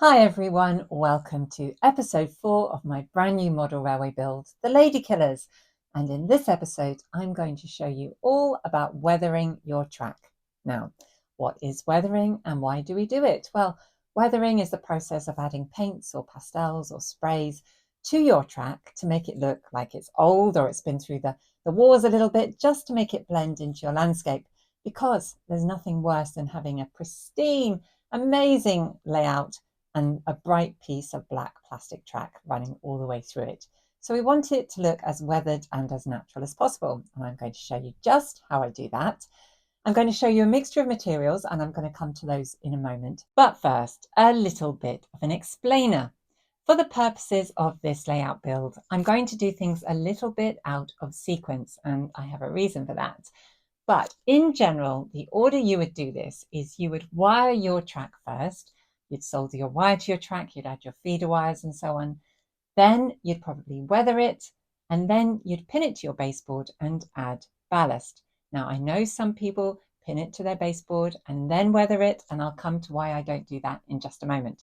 Hi everyone, welcome to episode 4 of my brand new model railway build, the Ladykillers. And in this episode, I'm going to show you all about weathering your track. Now, what is weathering and why do we do it? Well, weathering is the process of adding paints or pastels or sprays to your track to make it look like it's old or it's been through the wars a little bit, just to make it blend into your landscape, because there's nothing worse than having a pristine, amazing layout and a bright piece of black plastic track running all the way through it. So we want it to look as weathered and as natural as possible. And I'm going to show you just how I do that. I'm going to show you a mixture of materials and I'm going to come to those in a moment. But first, a little bit of an explainer. For the purposes of this layout build, I'm going to do things a little bit out of sequence, and I have a reason for that. But in general, the order you would do this is you would wire your track first. You'd solder your wire to your track, you'd add your feeder wires and so on. Then you'd probably weather it, and then you'd pin it to your baseboard and add ballast. Now, I know some people pin it to their baseboard and then weather it, and I'll come to why I don't do that in just a moment.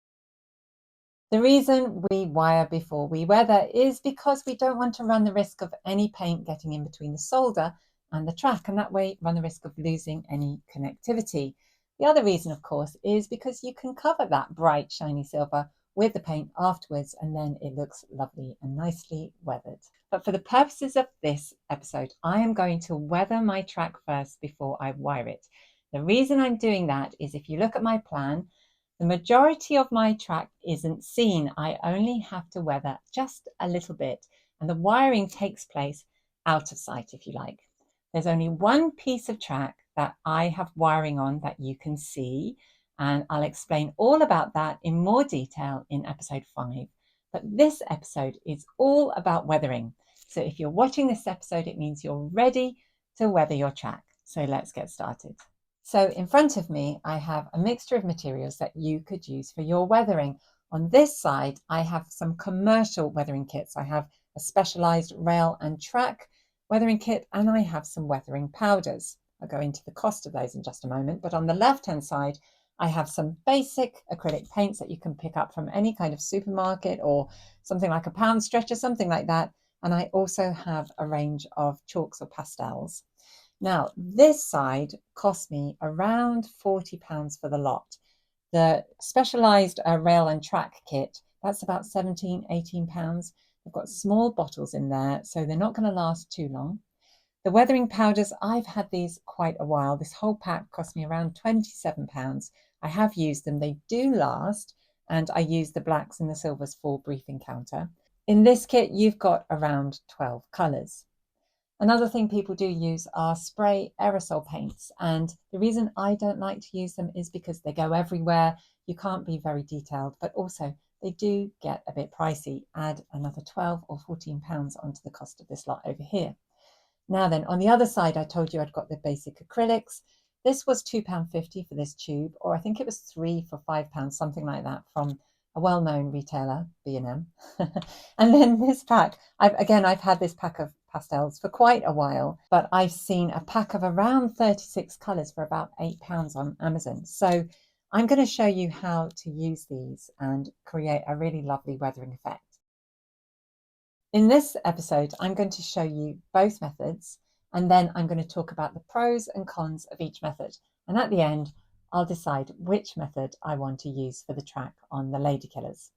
The reason we wire before we weather is because we don't want to run the risk of any paint getting in between the solder and the track, and that way run the risk of losing any connectivity. The other reason, of course, is because you can cover that bright shiny silver with the paint afterwards, and then it looks lovely and nicely weathered. But for the purposes of this episode, I am going to weather my track first before I wire it. The reason I'm doing that is if you look at my plan, the majority of my track isn't seen. I only have to weather just a little bit, and the wiring takes place out of sight, if you like. There's only one piece of track that I have wiring on that you can see, and I'll explain all about that in more detail in episode 5. But this episode is all about weathering. So if you're watching this episode, it means you're ready to weather your track. So let's get started. So in front of me, I have a mixture of materials that you could use for your weathering. On this side, I have some commercial weathering kits. I have a specialized rail and track weathering kit, and I have some weathering powders. I'll go into the cost of those in just a moment. But on the left-hand side, I have some basic acrylic paints that you can pick up from any kind of supermarket or something like a pound stretcher, something like that. And I also have a range of chalks or pastels. Now, this side cost me around £40 for the lot. The specialised rail and track kit, that's about £17, £18. They've got small bottles in there, so they're not going to last too long. The weathering powders, I've had these quite a while. This whole pack cost me around £27. I have used them. They do last, and I use the blacks and the silvers for brief encounter. In this kit, you've got around 12 colours. Another thing people do use are spray aerosol paints, and the reason I don't like to use them is because they go everywhere. You can't be very detailed, but also they do get a bit pricey. Add another 12 or £14 onto the cost of this lot over here. Now then, on the other side, I told you I'd got the basic acrylics. This was £2.50 for this tube, or I think it was 3 for £5, something like that, from a well-known retailer, B&M. And then this pack, I've had this pack of pastels for quite a while, but I've seen a pack of around 36 colours for about £8 on Amazon. So I'm going to show you how to use these and create a really lovely weathering effect. In this episode, I'm going to show you both methods, and then I'm going to talk about the pros and cons of each method. And at the end, I'll decide which method I want to use for the track on the Ladykillers.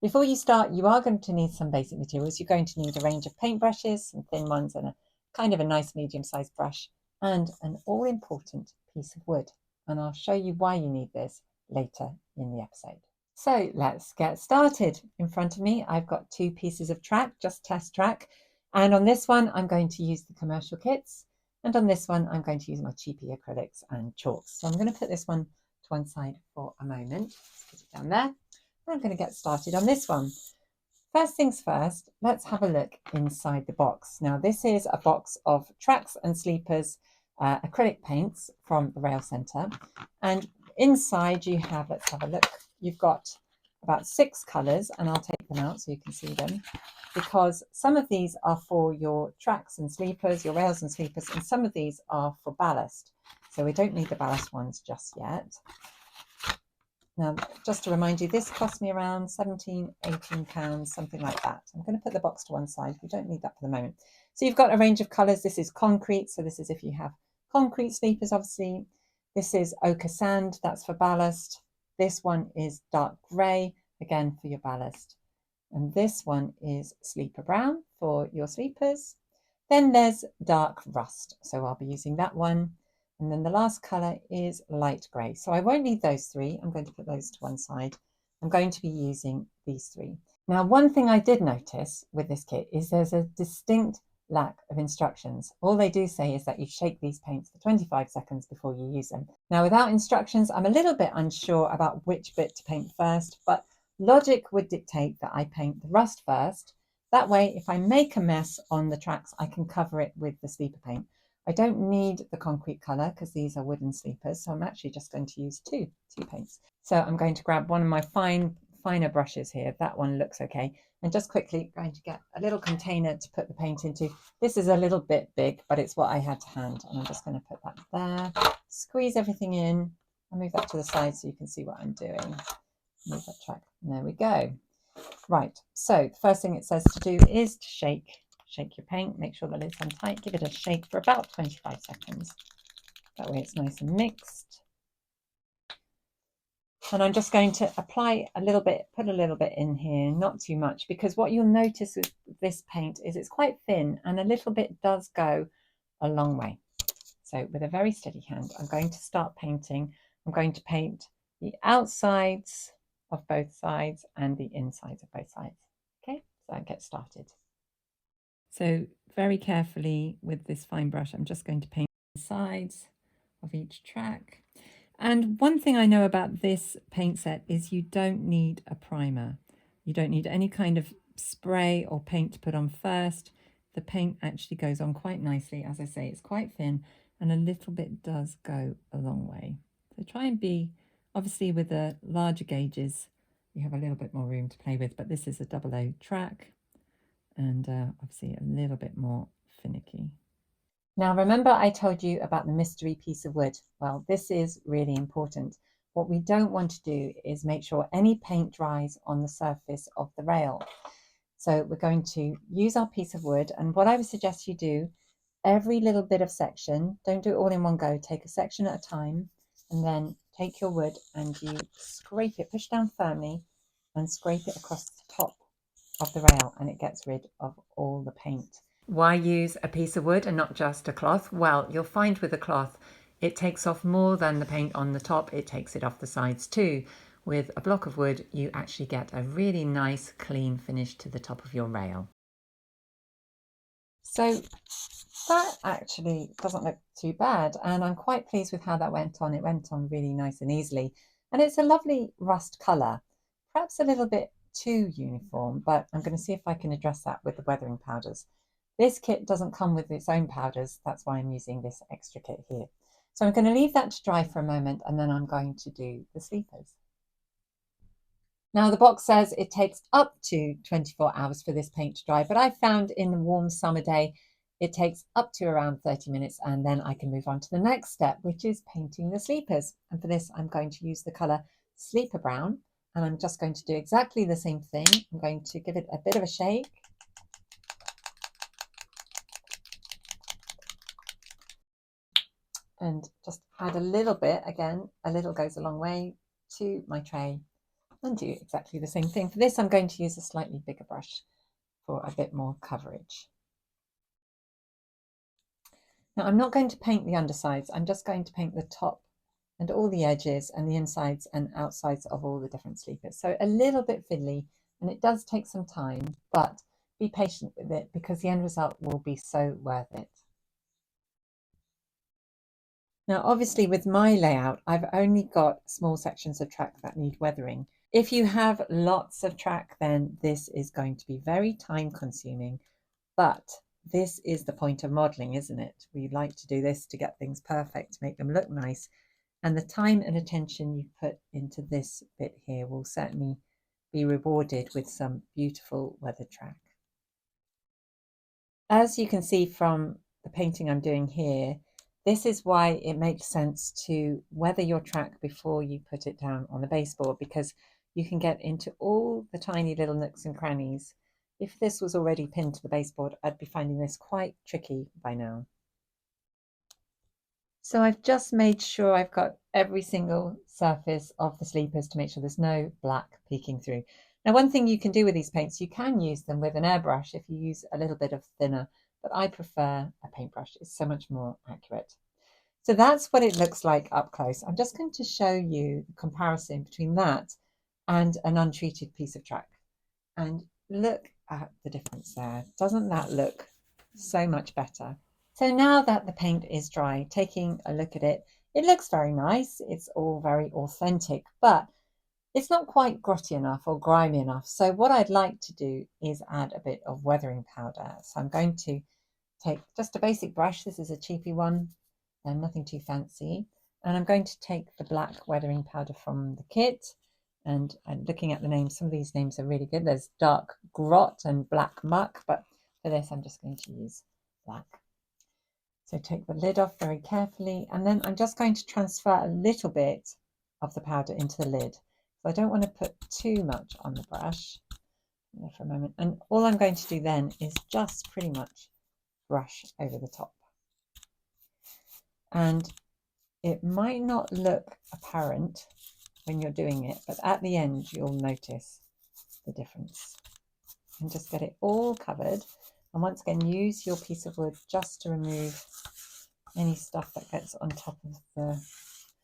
Before you start, you are going to need some basic materials. You're going to need a range of paintbrushes, some thin ones, and a kind of a nice medium-sized brush, and an all-important piece of wood. And I'll show you why you need this later in the episode. So let's get started. In front of me, I've got 2 pieces of track, just test track. And on this one, I'm going to use the commercial kits. And on this one, I'm going to use my cheapy acrylics and chalks. So I'm going to put this one to one side for a moment. Let's put it down there. I'm going to get started on this one. First things first, let's have a look inside the box. Now, this is a box of tracks and sleepers, acrylic paints from the Rail Centre. And inside you have, let's have a look, you've got about 6 colours, and I'll take them out so you can see them, because some of these are for your tracks and sleepers, your rails and sleepers, and some of these are for ballast. So we don't need the ballast ones just yet. Now, just to remind you, this cost me around £17–18, something like that. I'm going to put the box to one side. We don't need that for the moment. So you've got a range of colours. This is concrete. So this is if you have concrete sleepers, obviously. This is ochre sand. That's for ballast. This one is dark grey, again for your ballast. And this one is sleeper brown for your sleepers. Then there's dark rust. So I'll be using that one. And then the last colour is light grey. So I won't need those three. I'm going to put those to one side. I'm going to be using these three. Now, one thing I did notice with this kit is there's a distinct lack of instructions. All they do say is that you shake these paints for 25 seconds before you use them. Now, without instructions, I'm a little bit unsure about which bit to paint first, but logic would dictate that I paint the rust first. That way, if I make a mess on the tracks, I can cover it with the sleeper paint. I don't need the concrete colour because these are wooden sleepers, so I'm actually just going to use two paints. So I'm going to grab one of my finer brushes here. That one looks okay. And just quickly going to get a little container to put the paint into. This is a little bit big, but it's what I had to hand. And I'm just going to put that there, squeeze everything in. I'll move that to the side so you can see what I'm doing. Move that track. And there we go. Right, so the first thing it says to do is to shake your paint, make sure the lid's on tight, give it a shake for about 25 seconds. That way it's nice and mixed. And I'm just going to apply a little bit, put a little bit in here, not too much, because what you'll notice with this paint is it's quite thin and a little bit does go a long way. So with a very steady hand, I'm going to start painting. I'm going to paint the outsides of both sides and the insides of both sides. Okay, so I'll get started. So very carefully with this fine brush, I'm just going to paint the sides of each track. And one thing I know about this paint set is you don't need a primer. You don't need any kind of spray or paint to put on first. The paint actually goes on quite nicely. As I say, it's quite thin and a little bit does go a long way. So try and be, obviously with the larger gauges, you have a little bit more room to play with, but this is a 00 track and obviously a little bit more finicky. Now, remember I told you about the mystery piece of wood? Well, this is really important. What we don't want to do is make sure any paint dries on the surface of the rail. So we're going to use our piece of wood, and what I would suggest you do, every little bit of section, don't do it all in one go, take a section at a time, and then take your wood and you scrape it, push down firmly, and scrape it across the top of the rail, and it gets rid of all the paint. Why use a piece of wood and not just a cloth? Well, you'll find with a cloth, it takes off more than the paint on the top, it takes it off the sides too. With a block of wood, you actually get a really nice, clean finish to the top of your rail. So that actually doesn't look too bad, and I'm quite pleased with how that went on. It went on really nice and easily, and it's a lovely rust colour, perhaps a little bit too uniform, but I'm going to see if I can address that with the weathering powders. This kit doesn't come with its own powders, that's why I'm using this extra kit here. So I'm going to leave that to dry for a moment and then I'm going to do the sleepers. Now the box says it takes up to 24 hours for this paint to dry, but I found in a warm summer day it takes up to around 30 minutes and then I can move on to the next step, which is painting the sleepers. And for this I'm going to use the colour Sleeper Brown, and I'm just going to do exactly the same thing. I'm going to give it a bit of a shake. And just add a little bit, again, a little goes a long way, to my tray and do exactly the same thing. For this, I'm going to use a slightly bigger brush for a bit more coverage. Now, I'm not going to paint the undersides. I'm just going to paint the top and all the edges and the insides and outsides of all the different sleepers. So a little bit fiddly, and it does take some time, but be patient with it because the end result will be so worth it. Now, obviously with my layout, I've only got small sections of track that need weathering. If you have lots of track, then this is going to be very time consuming, but this is the point of modeling, isn't it? We like to do this to get things perfect, to make them look nice. And the time and attention you put into this bit here will certainly be rewarded with some beautiful weathered track. As you can see from the painting I'm doing here, This is why it makes sense to weather your track before you put it down on the baseboard, because you can get into all the tiny little nooks and crannies. If this was already pinned to the baseboard, I'd be finding this quite tricky by now. So I've just made sure I've got every single surface of the sleepers to make sure there's no black peeking through. Now, one thing you can do with these paints, you can use them with an airbrush if you use a little bit of thinner, but I prefer a paintbrush. It's so much more accurate. So that's what it looks like up close. I'm just going to show you the comparison between that and an untreated piece of track. And look at the difference there. Doesn't that look so much better? So now that the paint is dry, taking a look at it, it looks very nice. It's all very authentic, but it's not quite grotty enough or grimy enough. So what I'd like to do is add a bit of weathering powder. So I'm going to take just a basic brush. This is a cheapy one and nothing too fancy. And I'm going to take the black weathering powder from the kit. And looking at the names, some of these names are really good. There's dark grot and black muck, but for this, I'm just going to use black. So take the lid off very carefully, and then I'm just going to transfer a little bit of the powder into the lid. So I don't want to put too much on the brush for a moment. And all I'm going to do then is just pretty much brush over the top. And it might not look apparent when you're doing it, but at the end you'll notice the difference. And just get it all covered. And once again, use your piece of wood just to remove any stuff that gets on top of the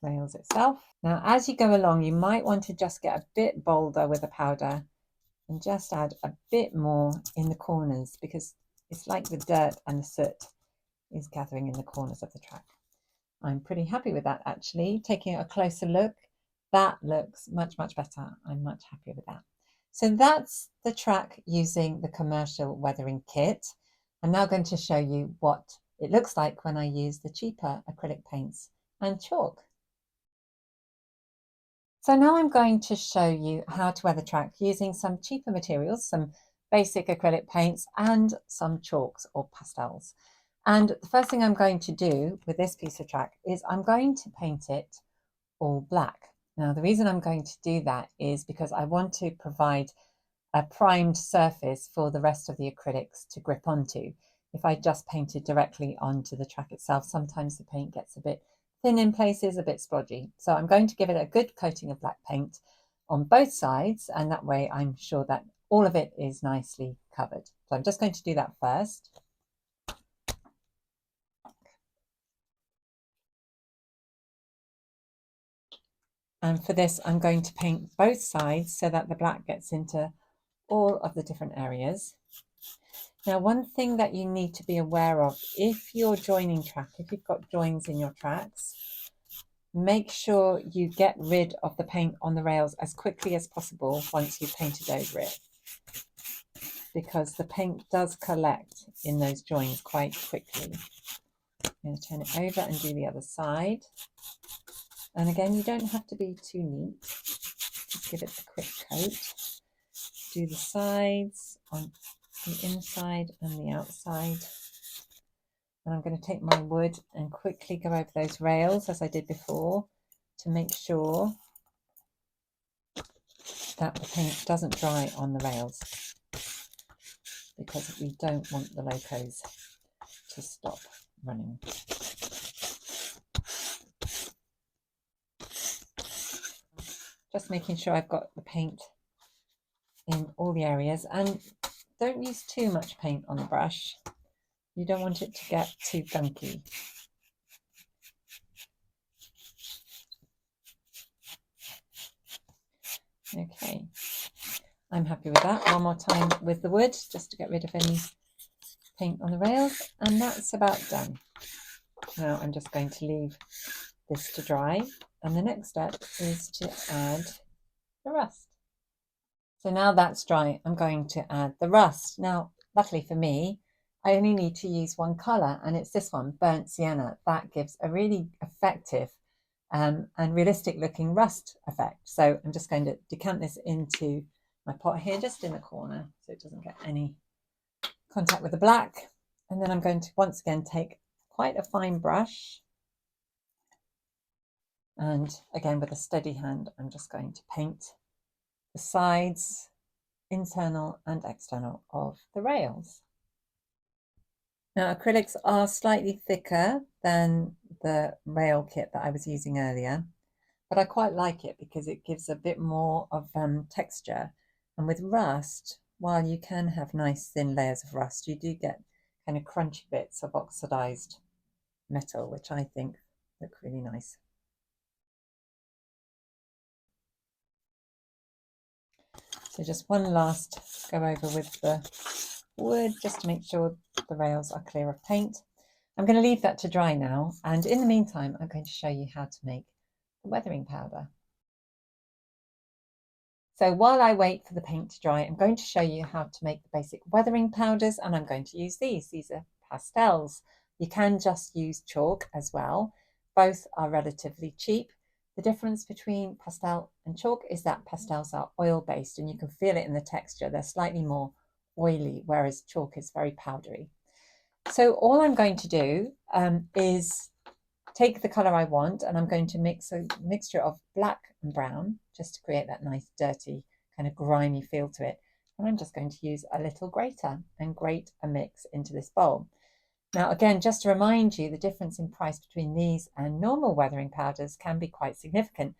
rails itself. Now, as you go along, you might want to just get a bit bolder with the powder and just add a bit more in the corners, because it's like the dirt and the soot is gathering in the corners of the track. I'm pretty happy with that, actually. Taking a closer look, that looks much, much better. I'm much happier with that. So that's the track using the commercial weathering kit. I'm now going to show you what it looks like when I use the cheaper acrylic paints and chalk. So now I'm going to show you how to weather track using some cheaper materials, some basic acrylic paints and some chalks or pastels. And the first thing I'm going to do with this piece of track is I'm going to paint it all black. Now, the reason I'm going to do that is because I want to provide a primed surface for the rest of the acrylics to grip onto. If I just painted directly onto the track itself, sometimes the paint gets a bit thin in places, a bit splodgy. So I'm going to give it a good coating of black paint on both sides, and that way I'm sure that all of it is nicely covered. So I'm just going to do that first. And for this, I'm going to paint both sides so that the black gets into all of the different areas. Now, one thing that you need to be aware of, if you're joining track, if you've got joins in your tracks, make sure you get rid of the paint on the rails as quickly as possible once you've painted over it, because the paint does collect in those joins quite quickly. I'm going to turn it over and do the other side. And again, you don't have to be too neat. Just give it a quick coat. Do the sides on the inside and the outside. And I'm going to take my wood and quickly go over those rails as I did before to make sure that the paint doesn't dry on the rails, because we don't want the locos to stop running. Just making sure I've got the paint in all the areas, and don't use too much paint on the brush. You don't want it to get too gunky. Okay, I'm happy with that. One more time with the wood, just to get rid of any paint on the rails, and that's about done. Now I'm just going to leave this to dry, and the next step is to add the rust. So now that's dry, I'm going to add the rust. Now, luckily for me, I only need to use one colour, and it's this one, burnt sienna. That gives a really effective and realistic looking rust effect. So I'm just going to decant this into my pot here, just in the corner, so it doesn't get any contact with the black. And then I'm going to once again take quite a fine brush And again, with a steady hand, I'm just going to paint the sides, internal and external, of the rails. Now, acrylics are slightly thicker than the rail kit that I was using earlier, but I quite like it because it gives a bit more of texture. And with rust, while you can have nice thin layers of rust, you do get kind of crunchy bits of oxidized metal, which I think look really nice. So just one last go over with the wood, just to make sure the rails are clear of paint. I'm going to leave that to dry now, and in the meantime I'm going to show you how to make the weathering powder. So while I wait for the paint to dry, I'm going to show you how to make the basic weathering powders, and I'm going to use these. These are pastels. You can just use chalk as well. Both are relatively cheap. The difference between pastel and chalk is that pastels are oil-based, and you can feel it in the texture. They're slightly more oily, whereas chalk is very powdery. So all I'm going to do is take the colour I want, and I'm going to mix a mixture of black and brown just to create that nice dirty kind of grimy feel to it. And I'm just going to use a little grater and grate a mix into this bowl. Now, again, just to remind you, the difference in price between these and normal weathering powders can be quite significant.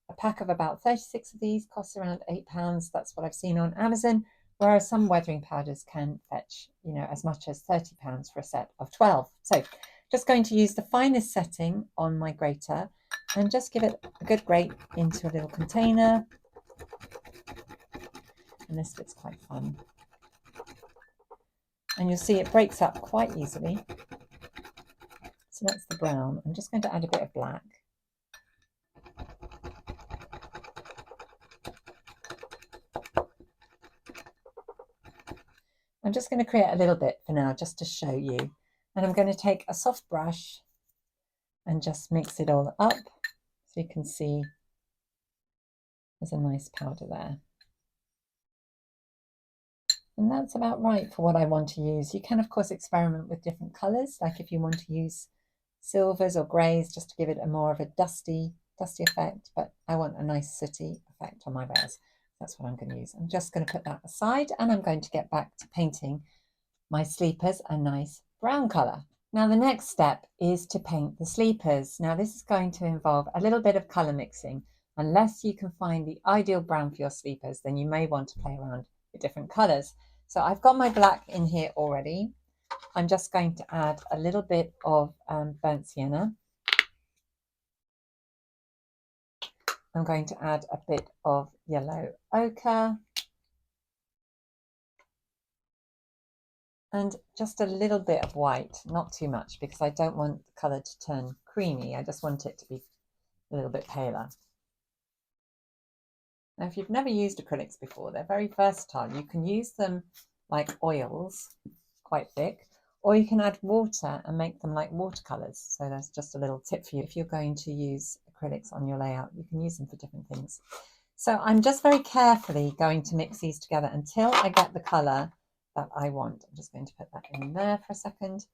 A pack of about 36 of these costs around £8. That's what I've seen on Amazon, whereas some weathering powders can fetch, as much as £30 for a set of 12. So just going to use the finest setting on my grater and just give it a good grate into a little container. And this bit's quite fun. And you'll see it breaks up quite easily. So that's the brown. I'm just going to add a bit of black. I'm just going to create a little bit for now, just to show you. And I'm going to take a soft brush and just mix it all up, so you can see there's a nice powder there. And that's about right for what I want to use. You can, of course, experiment with different colours, like if you want to use silvers or greys, just to give it a more of a dusty effect. But I want a nice sooty effect on my rails. That's what I'm going to use. I'm just going to put that aside, and I'm going to get back to painting my sleepers a nice brown colour. Now the next step is to paint the sleepers. Now this is going to involve a little bit of colour mixing. Unless you can find the ideal brown for your sleepers, then you may want to play around with different colours. So I've got my black in here already. I'm just going to add a little bit of burnt sienna. I'm going to add a bit of yellow ochre. And just a little bit of white, not too much, because I don't want the colour to turn creamy. I just want it to be a little bit paler. Now, if you've never used acrylics before, they're very versatile. You can use them like oils, quite thick, or you can add water and make them like watercolours. So that's just a little tip for you. If you're going to use acrylics on your layout, you can use them for different things. So I'm just very carefully going to mix these together until I get the colour that I want. I'm just going to put that in there for a second,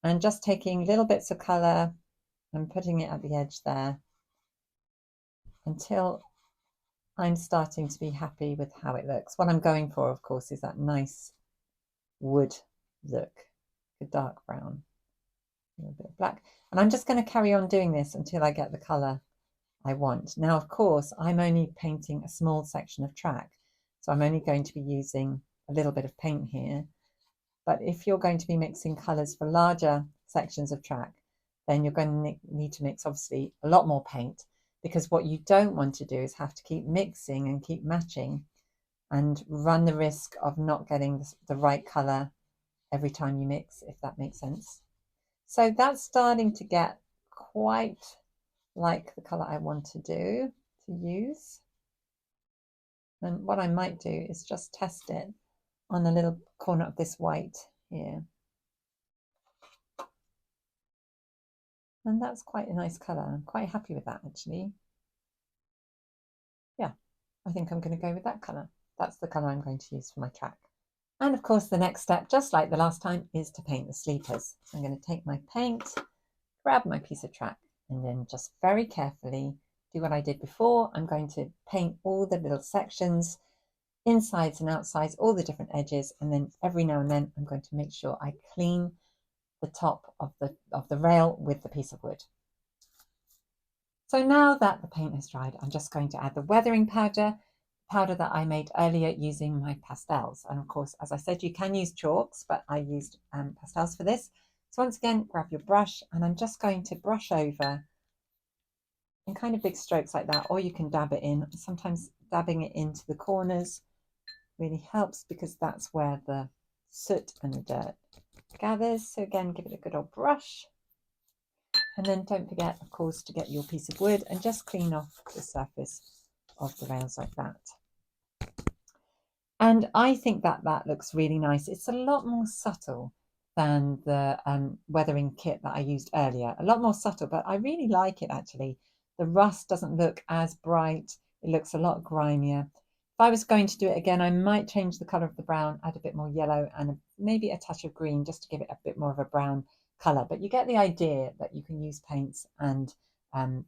and just taking little bits of colour and putting it at the edge there until I'm starting to be happy with how it looks. What I'm going for, of course, is that nice wood look, a dark brown, a little bit of black. And I'm just going to carry on doing this until I get the colour I want. Now, of course, I'm only painting a small section of track, so I'm only going to be using a little bit of paint here. But if you're going to be mixing colours for larger sections of track, then you're going to need to mix, obviously, a lot more paint, because what you don't want to do is have to keep mixing and keep matching and run the risk of not getting the right colour every time you mix, if that makes sense. So that's starting to get quite like the colour I want to use. And what I might do is just test it on a little corner of this white here. And that's quite a nice colour. I'm quite happy with that, actually. Yeah, I think I'm going to go with that colour. That's the colour I'm going to use for my track. And of course, the next step, just like the last time, is to paint the sleepers. So I'm going to take my paint, grab my piece of track, and then just very carefully do what I did before. I'm going to paint all the little sections, insides and outsides, all the different edges, and then every now and then I'm going to make sure I clean the top of the rail with the piece of wood. So now that the paint has dried, I'm just going to add the weathering powder that I made earlier using my pastels. And of course, as I said, you can use chalks, but I used pastels for this. So once again, grab your brush, and I'm just going to brush over in kind of big strokes like that, or you can dab it in. Sometimes dabbing it into the corners really helps because that's where the soot and the dirt gathers. So again, give it a good old brush. And then don't forget, of course, to get your piece of wood and just clean off the surface of the rails like that. And I think that that looks really nice. It's a lot more subtle than the weathering kit that I used earlier. A lot more subtle, but I really like it actually. The rust doesn't look as bright. It looks a lot grimier. If I was going to do it again, I might change the colour of the brown, add a bit more yellow and maybe a touch of green just to give it a bit more of a brown colour. But you get the idea that you can use paints and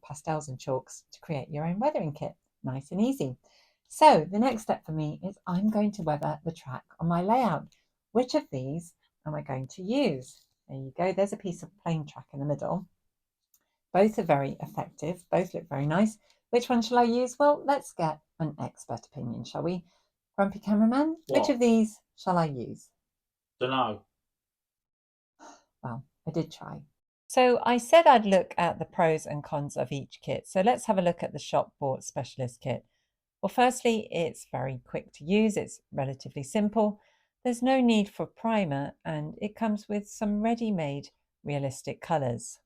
pastels and chalks to create your own weathering kit. Nice and easy. So the next step for me is I'm going to weather the track on my layout. Which of these am I going to use? There you go. There's a piece of plain track in the middle. Both are very effective. Both look very nice. Which one shall I use? Well, let's get an expert opinion, shall we? Grumpy cameraman, which of these shall I use? Dunno. Well, I did try. So I said I'd look at the pros and cons of each kit. So let's have a look at the shop bought specialist kit. Well, firstly, it's very quick to use. It's relatively simple. There's no need for primer, and it comes with some ready-made realistic colours.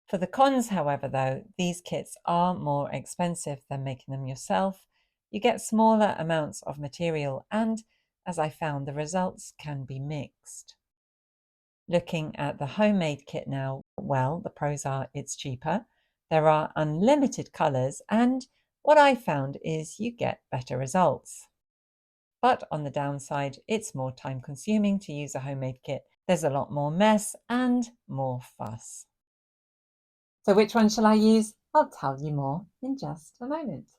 For the cons, however, though, these kits are more expensive than making them yourself. You get smaller amounts of material, and as I found, the results can be mixed. Looking at the homemade kit now, well, the pros are it's cheaper, there are unlimited colours, and what I found is you get better results. But on the downside, it's more time consuming to use a homemade kit. There's a lot more mess and more fuss. So which one shall I use? I'll tell you more in just a moment.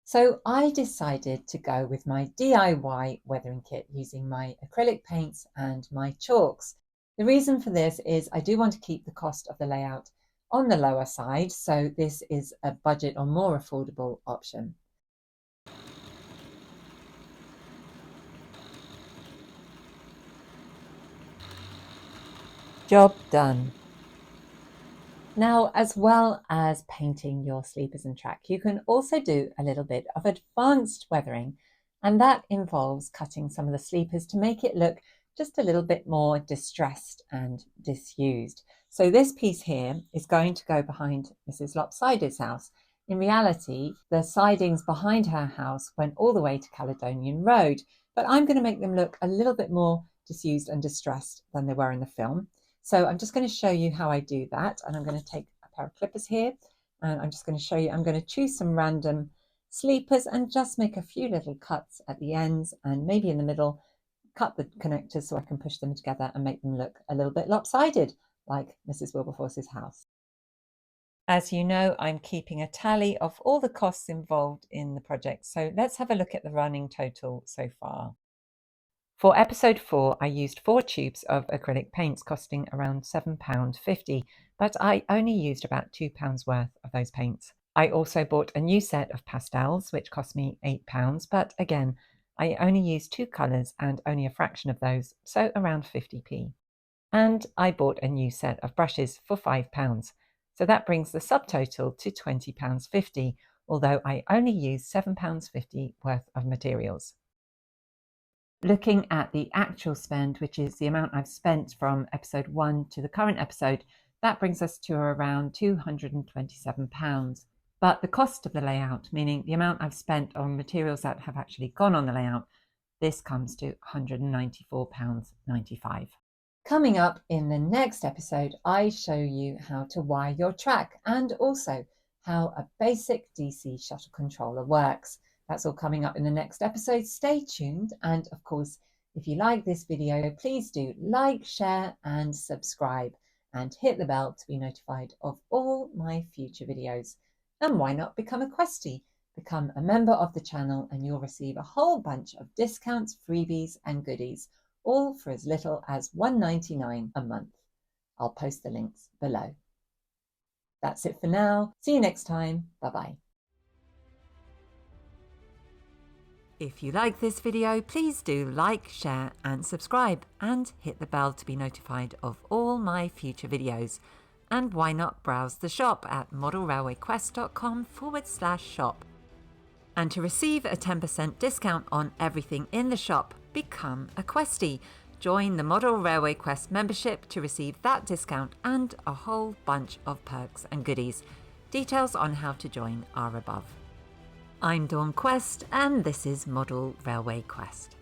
So I decided to go with my DIY weathering kit using my acrylic paints and my chalks. The reason for this is I do want to keep the cost of the layout on the lower side, so this is a budget or more affordable option. Job done. Now, as well as painting your sleepers and track, you can also do a little bit of advanced weathering, and that involves cutting some of the sleepers to make it look just a little bit more distressed and disused. So this piece here is going to go behind Mrs. Lopsided's house. In reality, the sidings behind her house went all the way to Caledonian Road, but I'm going to make them look a little bit more disused and distressed than they were in the film. So I'm just going to show you how I do that. And I'm going to take a pair of clippers here and I'm just going to show you, I'm going to choose some random sleepers and just make a few little cuts at the ends and maybe in the middle, cut the connectors so I can push them together and make them look a little bit lopsided like Mrs. Wilberforce's house. As you know, I'm keeping a tally of all the costs involved in the project. So let's have a look at the running total so far. For episode 4, I used 4 tubes of acrylic paints costing around £7.50, but I only used about £2 worth of those paints. I also bought a new set of pastels, which cost me £8, but again, I only used 2 colours and only a fraction of those, so around 50p. And I bought a new set of brushes for £5, so that brings the subtotal to £20.50, although I only used £7.50 worth of materials. Looking at the actual spend, which is the amount I've spent from episode 1 to the current episode, that brings us to around £227. But the cost of the layout, meaning the amount I've spent on materials that have actually gone on the layout, this comes to £194.95. Coming up in the next episode, I show you how to wire your track and also how a basic DC shuttle controller works. That's all coming up in the next episode. Stay tuned. And of course, if you like this video, please do like, share and subscribe. and hit the bell to be notified of all my future videos. And why not become a Questie? Become a member of the channel and you'll receive a whole bunch of discounts, freebies and goodies, all for as little as $1.99 a month. I'll post the links below. That's it for now. See you next time. Bye-bye. If you like this video, please do like, share and subscribe, and hit the bell to be notified of all my future videos. And why not browse the shop at modelrailwayquest.com/shop. And to receive a 10% discount on everything in the shop, become a Questie. Join the Model Railway Quest membership to receive that discount and a whole bunch of perks and goodies. Details on how to join are above. I'm Dawn Quest and this is Model Railway Quest.